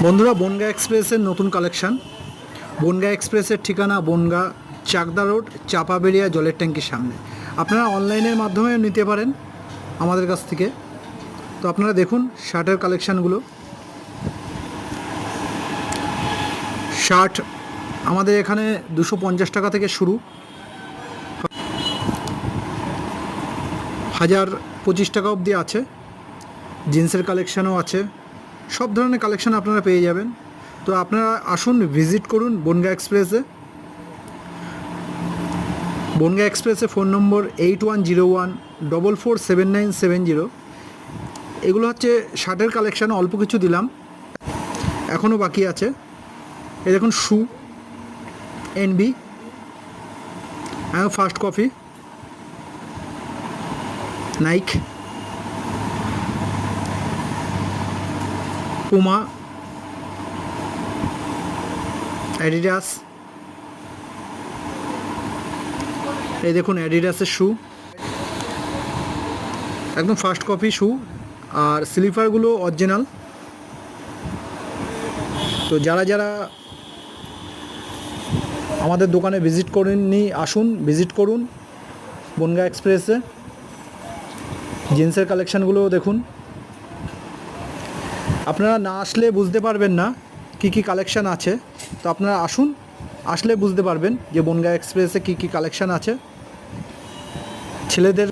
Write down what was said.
বন্ধুরা, বনগাঁ এক্সপ্রেসের নতুন কালেকশান। বনগাঁ এক্সপ্রেসের ঠিকানা বনগাঁ চাকদা রোড, চাপাবেড়িয়া জলের ট্যাঙ্কির সামনে। আপনারা অনলাইনের মাধ্যমে নিতে পারেন আমাদের কাছ থেকে। তো আপনারা দেখুন শার্টের কালেকশানগুলো। শার্ট আমাদের এখানে 250 টাকা থেকে শুরু, 1025 টাকা অবধি আছে। জিন্সের কালেকশানও আছে, সব ধরনের কালেকশান আপনারা পেয়ে যাবেন। তো আপনারা আসুন, ভিজিট করুন বনগাঁ এক্সপ্রেসে। বনগাঁ এক্সপ্রেসে ফোন নম্বর 8101447970। এগুলো হচ্ছে শার্টের কালেকশান, অল্প কিছু দিলাম, এখনও বাকি আছে। এই দেখুন shoe NB, first copy, Nike, Puma, Adidas. এই দেখুন অ্যাডিডাসের শু, একদম ফার্স্ট কপি শু, আর স্লিপারগুলো অরিজিনাল। তো যারা যারা আমাদের দোকানে ভিজিট করেননি, আসুন ভিজিট করুন বনগাঁ এক্সপ্রেসে। জিন্সের কালেকশানগুলোও দেখুন। আপনারা না আসলে বুঝতে পারবেন না কি কি কালেকশান আছে। তো আপনারা আসুন, আসলে বুঝতে পারবেন যে বনগাঁ এক্সপ্রেসে কি কি কালেকশান আছে। ছেলেদের